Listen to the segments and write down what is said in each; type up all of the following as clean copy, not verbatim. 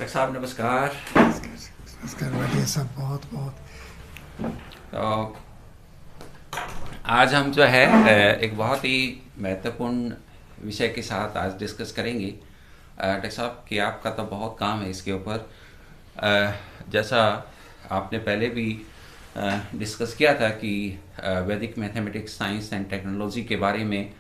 Doctor साहब नमस्कार। नमस्कार बढ़िया सब बहुत बहुत। तो आज हम जो है एक बहुत ही महत्वपूर्ण विषय के साथ आज डिस्कस करेंगे। डॉक्टर साहब कि आपका तो बहुत काम है इसके ऊपर। जैसा आपने पहले भी डिस्कस किया था कि वैदिक मैथमेटिक्स साइंस एंड टेक्नोलॉजी के बारे में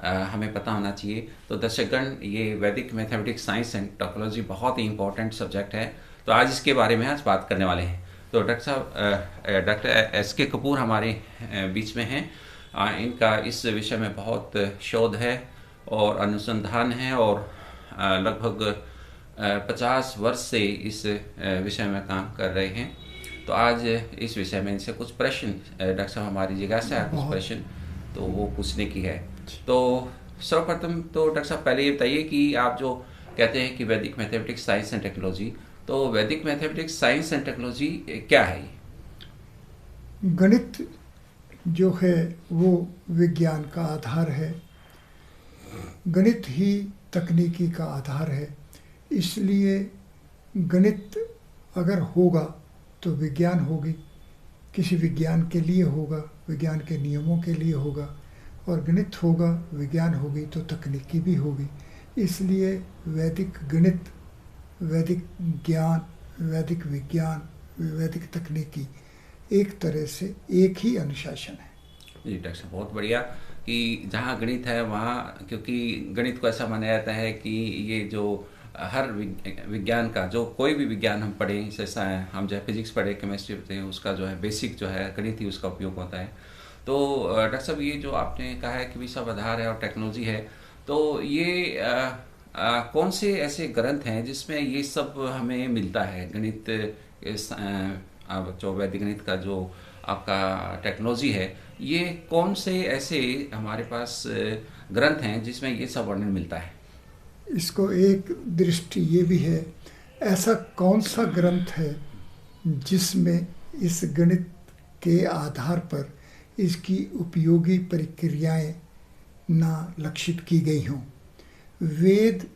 हमें पता होना चाहिए। तो दर्शकगण, ये वैदिक मैथमेटिक्स साइंस एंड टेक्नोलॉजी बहुत ही इंपॉर्टेंट सब्जेक्ट है, तो आज इसके बारे में आज बात करने वाले हैं। तो डॉक्टर साहब, डॉक्टर एस के कपूर हमारे बीच में हैं। इनका इस विषय में बहुत शोध है और अनुसंधान है और लगभग 50 वर्ष से इस विषय में काम कर रहे हैं। तो आज इस विषय में इनसे कुछ प्रश्न, डॉक्टर साहब हमारी जिज्ञासा है कुछ प्रश्न तो वो पूछने की है। तो सर्वप्रथम तो डॉक्टर साहब पहले ये बताइए कि आप जो कहते हैं कि वैदिक मैथमेटिक्स साइंस एंड टेक्नोलॉजी, तो वैदिक मैथमेटिक्स साइंस एंड टेक्नोलॉजी क्या है? गणित जो है वो विज्ञान का आधार है, गणित ही तकनीकी का आधार है। इसलिए गणित अगर होगा तो विज्ञान होगी, किसी विज्ञान के लिए होगा, विज्ञान के नियमों के लिए होगा, और गणित होगा विज्ञान होगी तो तकनीकी भी होगी। इसलिए वैदिक गणित, वैदिक ज्ञान, वैदिक विज्ञान, वैदिक तकनीकी एक तरह से एक ही अनुशासन है। जी डॉक्टर साहब, बहुत बढ़िया कि जहाँ गणित है वहाँ, क्योंकि गणित को ऐसा माना जाता है कि ये जो हर विज्ञान का, जो कोई भी विज्ञान हम पढ़ें, जैसे हम जो है फिजिक्स पढ़े, केमिस्ट्री पढ़े, उसका जो है बेसिक जो है गणित ही उसका उपयोग होता है। तो डॉक्टर साहब, ये जो आपने कहा है कि भी सब आधार है और टेक्नोलॉजी है, तो ये कौन से ऐसे ग्रंथ हैं जिसमें ये सब हमें मिलता है? गणित, जो वैदिक गणित का जो आपका टेक्नोलॉजी है, ये कौन से ऐसे हमारे पास ग्रंथ हैं जिसमें ये सब वर्णन मिलता है? इसको एक दृष्टि ये भी है, ऐसा कौन सा ग्रंथ है जिसमें इस गणित के आधार पर इसकी उपयोगी प्रक्रियाएं ना लक्षित की गई हों। वेद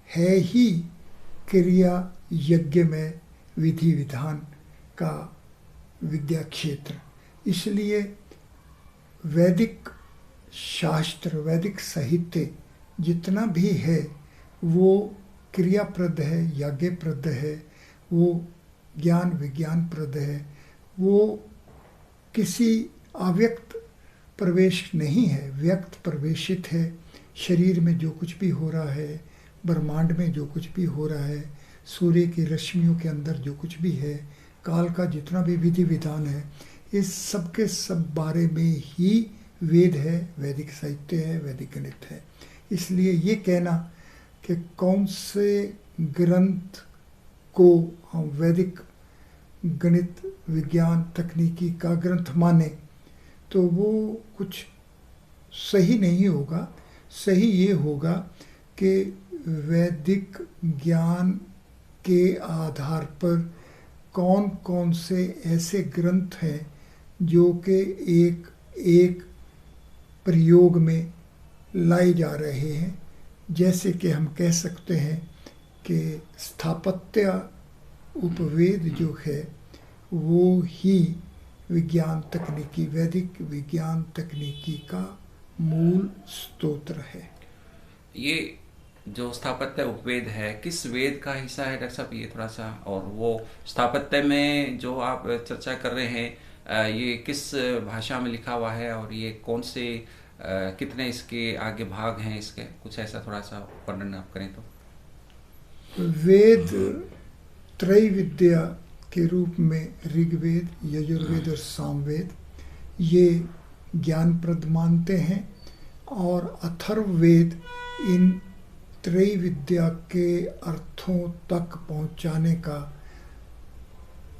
है ही क्रिया यज्ञ में विधि विधान का विद्या क्षेत्र। इसलिए वैदिक शास्त्र, वैदिक साहित्य जितना भी है वो क्रियाप्रद है, यज्ञप्रद है, वो ज्ञान विज्ञानप्रद है। वो किसी अव्यक्त प्रवेश नहीं है, व्यक्त प्रवेशित है। शरीर में जो कुछ भी हो रहा है, ब्रह्मांड में जो कुछ भी हो रहा है, सूर्य की रश्मियों के अंदर जो कुछ भी है, काल का जितना भी विधि विधान है, इस सब के सब बारे में ही वेद है, वैदिक साहित्य है, वैदिक गणित है। इसलिए ये कहना कि कौन से ग्रंथ को हम वैदिक गणित विज्ञान तकनीकी का ग्रंथ माने तो वो कुछ सही नहीं होगा। सही ये होगा कि वैदिक ज्ञान के आधार पर कौन कौन से ऐसे ग्रंथ हैं जो कि एक एक प्रयोग में लाए जा रहे हैं। जैसे कि हम कह सकते हैं कि स्थापत्य उपवेद जो है वो ही विज्ञान तकनीकी, वैदिक विज्ञान तकनीकी का मूल स्तोत्र है। ये जो स्थापत्य उपवेद है किस वेद का हिस्सा है डॉक्टर साहब, ये थोड़ा सा, और वो स्थापत्य में जो आप चर्चा कर रहे हैं ये किस भाषा में लिखा हुआ है और ये कौन से कितने इसके आगे भाग हैं, इसके कुछ ऐसा थोड़ा सा वर्णन आप करें तो। वेद त्रैविद्या के रूप में ऋग्वेद, यजुर्वेद और सामवेद ये ज्ञानप्रद मानते हैं, और अथर्ववेद इन त्रैविद्या के अर्थों तक पहुंचाने का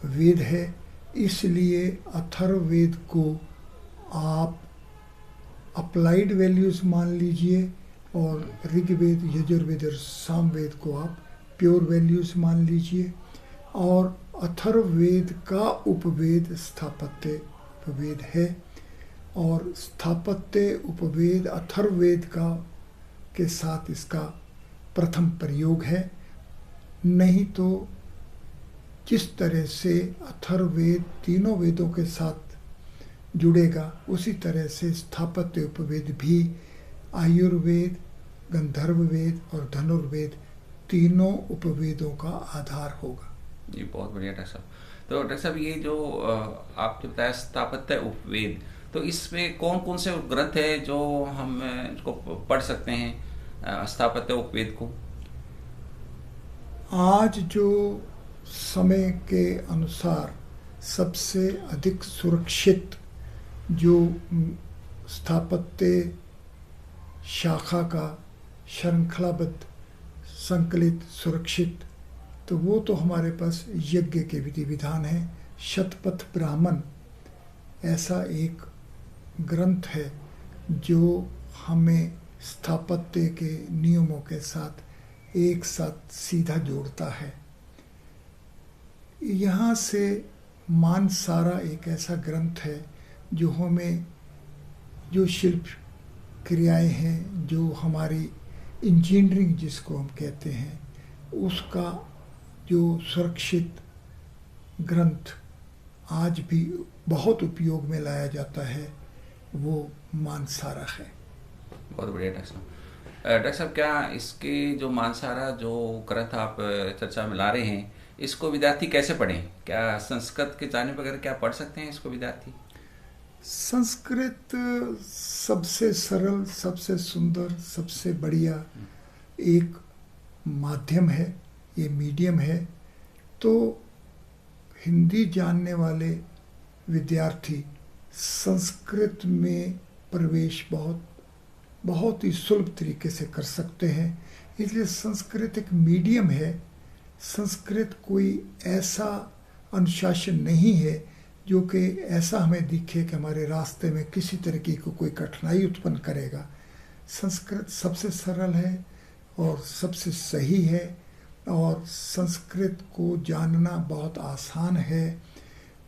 वेद है। इसलिए अथर्ववेद को आप अप्लाइड वैल्यूज मान लीजिए और ऋग्वेद, यजुर्वेद और सामवेद को आप प्योर वैल्यूज मान लीजिए। और अथर्ववेद का उपवेद स्थापत्य उपवेद है, और स्थापत्य उपवेद अथर्ववेद का के साथ इसका प्रथम प्रयोग है। नहीं तो जिस तरह से अथर्ववेद तीनों वेदों के साथ जुड़ेगा, उसी तरह से स्थापत्य उपवेद भी आयुर्वेद, गंधर्व वेद और धनुर्वेद तीनों उपवेदों का आधार होगा। जी बहुत बढ़िया डॉक्टर साहब। तो डॉक्टर साहब ये जो आपने बताया स्थापत्य उपवेद, तो इसमें कौन कौन से ग्रंथ है जो हम इसको पढ़ सकते हैं स्थापत्य उपवेद को? आज जो समय के अनुसार सबसे अधिक सुरक्षित जो स्थापत्य शाखा का श्रृंखलाबद्ध संकलित सुरक्षित, तो वो तो हमारे पास यज्ञ के विधि विधान है। शतपथ ब्राह्मण ऐसा एक ग्रंथ है जो हमें स्थापत्य के नियमों के साथ एक साथ सीधा जोड़ता है। यहाँ से मानसारा एक ऐसा ग्रंथ है जो हमें जो शिल्प क्रियाएं हैं, जो हमारी इंजीनियरिंग जिसको हम कहते हैं, उसका जो सुरक्षित ग्रंथ आज भी बहुत उपयोग में लाया जाता है, वो मानसारा है। बहुत बढ़िया डॉक्टर साहब। डॉक्टर साहब क्या इसके जो मानसारा जो ग्रंथ आप चर्चा में ला रहे हैं, इसको विद्यार्थी कैसे पढ़ें? क्या संस्कृत के जानने वगैरह क्या पढ़ सकते हैं इसको विद्यार्थी? संस्कृत सबसे सरल, सबसे सुंदर, सबसे बढ़िया एक माध्यम है, ये मीडियम है। तो हिंदी जानने वाले विद्यार्थी संस्कृत में प्रवेश बहुत ही सुलभ तरीके से कर सकते हैं। इसलिए संस्कृत एक मीडियम है। संस्कृत कोई ऐसा अनुशासन नहीं है जो कि ऐसा हमें दिखे कि हमारे रास्ते में किसी तरीके को कोई कठिनाई उत्पन्न करेगा। संस्कृत सबसे सरल है और सबसे सही है, और संस्कृत को जानना बहुत आसान है।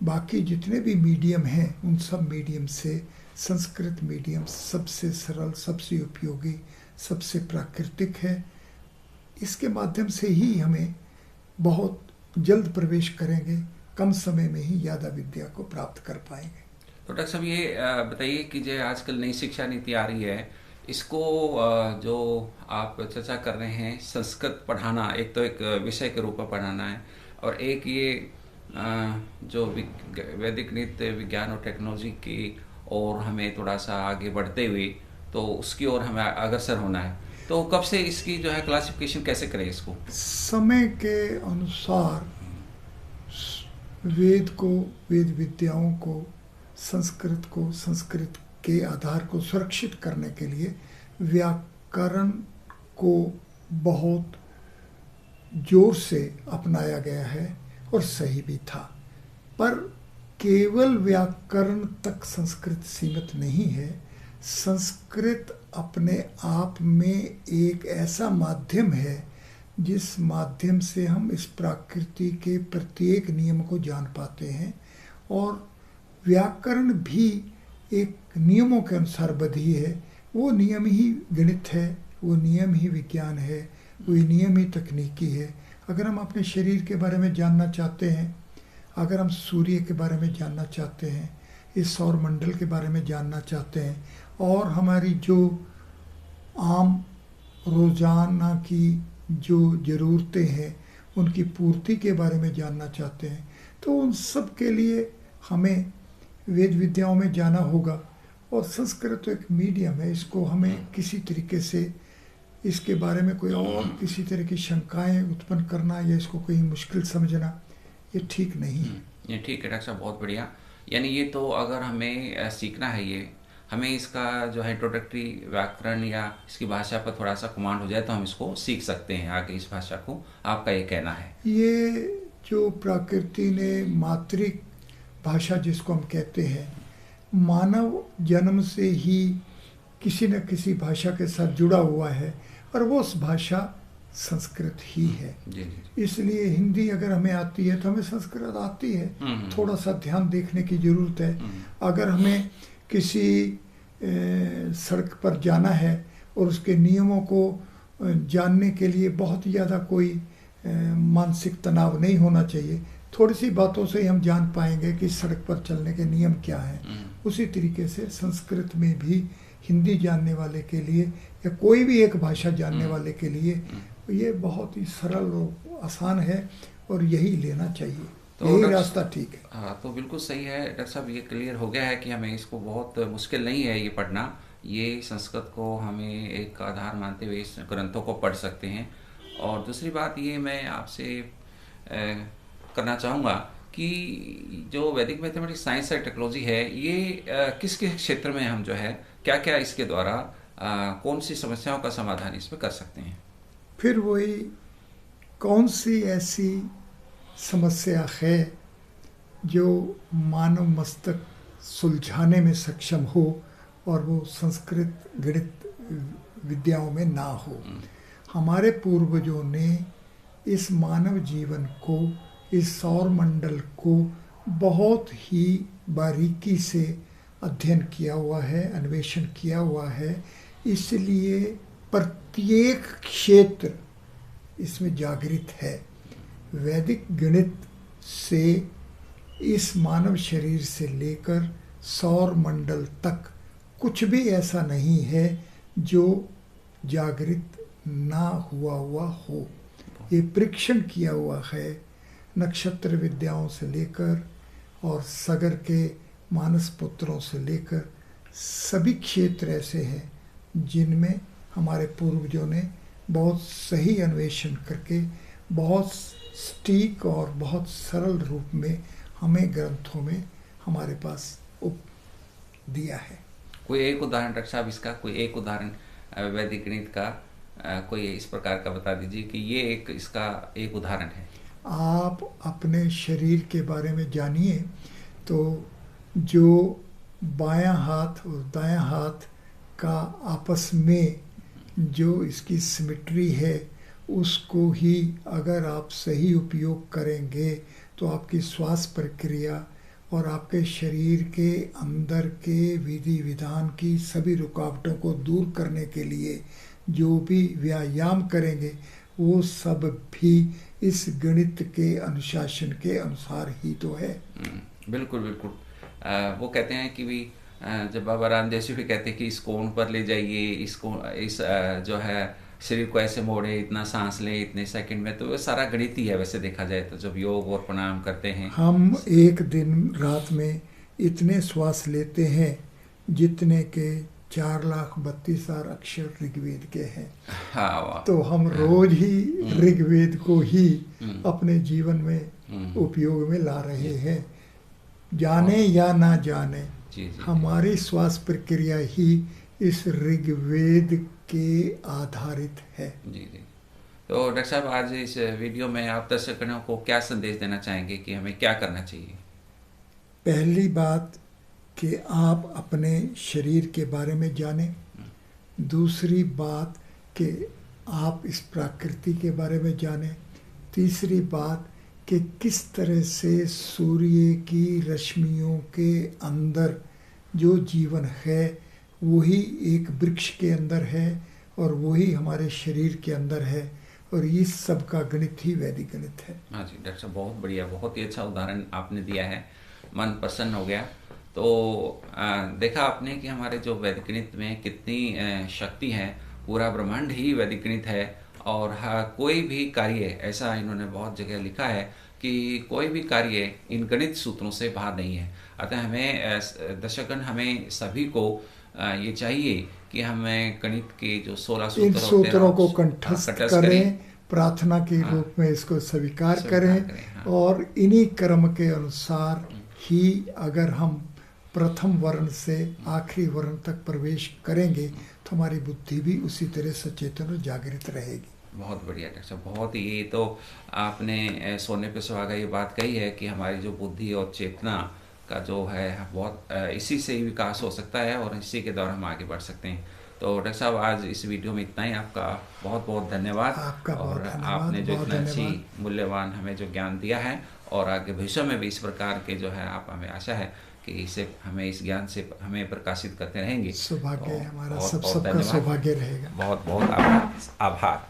बाकी जितने भी मीडियम हैं, उन सब मीडियम से संस्कृत मीडियम सबसे सरल, सबसे उपयोगी, सबसे प्राकृतिक है। इसके माध्यम से ही हमें बहुत जल्द प्रवेश करेंगे, कम समय में ही ज़्यादा विद्या को प्राप्त कर पाएंगे। तो डॉक्टर साहब ये बताइए कि जो आजकल नई शिक्षा नीति आ रही है, इसको जो आप चर्चा कर रहे हैं, संस्कृत पढ़ाना, एक तो एक विषय के रूप में पढ़ाना है, और एक ये जो वैदिक नृत्य विज्ञान और टेक्नोलॉजी की और हमें थोड़ा सा आगे बढ़ते हुए तो उसकी ओर हमें अग्रसर होना है, तो कब से इसकी जो है क्लासिफिकेशन कैसे करें इसको? समय के अनुसार वेद को, वेद विद्याओं को, संस्कृत के आधार को सुरक्षित करने के लिए व्याकरण को बहुत जोर से अपनाया गया है, और सही भी था। पर केवल व्याकरण तक संस्कृत सीमित नहीं है। संस्कृत अपने आप में एक ऐसा माध्यम है जिस माध्यम से हम इस प्रकृति के प्रत्येक नियम को जान पाते हैं, और व्याकरण भी एक नियमों के अनुसार बधी है। वो नियम ही गणित है, वो नियम ही विज्ञान है, वो नियम ही तकनीकी है। अगर हम अपने शरीर के बारे में जानना चाहते हैं, अगर हम सूर्य के बारे में जानना चाहते हैं, इस सौर मंडल के बारे में जानना चाहते हैं, और हमारी जो आम रोज़ाना की जो ज़रूरतें हैं उनकी पूर्ति के बारे में जानना चाहते हैं, तो उन सब के लिए हमें वेद विद्याओं में जाना होगा। और संस्कृत तो एक मीडियम है, इसको हमें किसी तरीके से इसके बारे में कोई और किसी तरह की शंकाएं उत्पन्न करना या इसको कहीं मुश्किल समझना, ये ठीक नहीं है। ये ठीक है डॉक्टर साहब, बहुत बढ़िया। यानी ये तो अगर हमें सीखना है, ये हमें इसका जो है इंट्रोडक्टरी व्याकरण या इसकी भाषा पर थोड़ा सा कमांड हो जाए तो हम इसको सीख सकते हैं आगे इस भाषा को, आपका ये कहना है? ये जो प्रकृति ने मातृक भाषा जिसको हम कहते हैं, मानव जन्म से ही किसी न किसी भाषा के साथ जुड़ा हुआ है, और वो उस भाषा संस्कृत ही है। जी, जी। इसलिए हिंदी अगर हमें आती है तो हमें संस्कृत आती है। थोड़ा सा ध्यान देखने की ज़रूरत है। अगर हमें किसी सड़क पर जाना है और उसके नियमों को जानने के लिए बहुत ज़्यादा कोई मानसिक तनाव नहीं होना चाहिए। थोड़ी सी बातों से ही हम जान पाएंगे कि सड़क पर चलने के नियम क्या हैं। उसी तरीके से संस्कृत में भी हिंदी जानने वाले के लिए या कोई भी एक भाषा जानने वाले के लिए ये बहुत ही सरल और आसान है और यही लेना चाहिए। तो यही रास्ता ठीक है। हाँ, तो बिल्कुल सही है डॉक्टर साहब, ये क्लियर हो गया है कि हमें इसको बहुत मुश्किल नहीं है ये पढ़ना। ये संस्कृत को हमें एक आधार मानते हुए इस ग्रंथों को पढ़ सकते हैं। और दूसरी बात ये मैं आपसे करना चाहूँगा कि जो वैदिक मैथमेटिक्स साइंस एंड टेक्नोलॉजी है ये किस किस क्षेत्र में हम जो है क्या क्या इसके द्वारा कौन सी समस्याओं का समाधान इसमें कर सकते हैं? फिर वही कौन सी ऐसी समस्या है जो मानव मस्तक सुलझाने में सक्षम हो और वो संस्कृत गणित विद्याओं में ना हो। हमारे पूर्वजों ने इस मानव जीवन को, इस सौर मंडल को बहुत ही बारीकी से अध्ययन किया हुआ है, अन्वेषण किया हुआ है। इसलिए प्रत्येक क्षेत्र इसमें जागृत है। वैदिक गणित से इस मानव शरीर से लेकर सौर मंडल तक कुछ भी ऐसा नहीं है जो जागृत ना हुआ हो। ये परीक्षण किया हुआ है। नक्षत्र विद्याओं से लेकर और सागर के मानस पुत्रों से लेकर सभी क्षेत्र ऐसे हैं जिनमें हमारे पूर्वजों ने बहुत सही अन्वेषण करके बहुत सटीक और बहुत सरल रूप में हमें ग्रंथों में हमारे पास दिया है। कोई एक उदाहरण डॉक्टर साहब, इसका कोई एक उदाहरण वैदिक गणित का कोई इस प्रकार का बता दीजिए कि ये एक इसका एक उदाहरण है। आप अपने शरीर के बारे में जानिए तो जो बायां हाथ और दायां हाथ का आपस में जो इसकी सिमेट्री है उसको ही अगर आप सही उपयोग करेंगे तो आपकी श्वास प्रक्रिया और आपके शरीर के अंदर के विधि विधान की सभी रुकावटों को दूर करने के लिए जो भी व्यायाम करेंगे वो सब भी इस गणित के अनुशासन के अनुसार ही तो है। बिल्कुल बिल्कुल। वो कहते हैं कि भी जब बाबा रामदेव जी भी कहते हैं कि इस कोण पर ले जाइए, इस जो है शरीर को ऐसे मोड़े, इतना सांस लें इतने सेकंड में, तो वो सारा गणित ही है वैसे देखा जाए तो। जब योग और प्राणायाम करते हैं हम एक दिन रात में इतने श्वास लेते हैं जितने के 4,32,000 अक्षर ऋग्वेद के हैं। हाँ, तो हम रोज ही ऋग्वेद को ही अपने जीवन में उपयोग में ला रहे हैं, जाने या ना जाने। हमारी श्वास प्रक्रिया ही इस ऋग्वेद के आधारित है। जी जी। तो डॉक्टर साहब आज इस वीडियो में आप दर्शकों को क्या संदेश देना चाहेंगे कि हमें क्या करना चाहिए? पहली बात कि आप अपने शरीर के बारे में जानें। दूसरी बात कि आप इस प्रकृति के बारे में जानें। तीसरी बात कि किस तरह से सूर्य की रश्मियों के अंदर जो जीवन है वही एक वृक्ष के अंदर है और वही हमारे शरीर के अंदर है और इस सब का गणित ही वैदिक गणित है। हाँ जी डॉक्टर साहब, बहुत बढ़िया, बहुत ही अच्छा उदाहरण आपने दिया है, मन प्रसन्न हो गया। तो देखा आपने कि हमारे जो वैदिक गणित में कितनी शक्ति है। पूरा ब्रह्मांड ही वैदिक गणित है और कोई भी कार्य, ऐसा इन्होंने बहुत जगह लिखा है कि कोई भी कार्य इन गणित सूत्रों से बाहर नहीं है। अतः हमें दर्शकगण, हमें सभी को ये चाहिए कि हमें गणित के जो 16 सूत्र इन सूत्रों को कंठस्थ करें, प्रार्थना के रूप में इसको स्वीकार करें और इन्हीं क्रम के अनुसार ही अगर हम प्रथम वर्ण से आखिरी वर्ण तक प्रवेश करेंगे तो हमारी बुद्धि भी उसी तरह सचेतन और जागृत रहेगी। बहुत बढ़िया डॉक्टर साहब, बहुत ही। ये तो आपने सोने पे सुहागा ये बात कही है कि हमारी जो बुद्धि और चेतना का जो है बहुत इसी से ही विकास हो सकता है और इसी के द्वारा हम आगे बढ़ सकते हैं। तो डॉक्टर साहब आज इस वीडियो में इतना ही। आपका बहुत बहुत धन्यवाद। आपका और बहुत धन्यवाद, आपने जो बहुत इतना अच्छी धन्यवाद। मूल्यवान हमें जो ज्ञान दिया है और आगे भविष्य में भी इस प्रकार के जो है आप, हमें आशा है कि इसे हमें इस ज्ञान से हमें प्रकाशित करते रहेंगे। सौभाग्य हमारा, बहुत सबका धन्यवाद। सौभाग्य रहेगा। बहुत बहुत आभार।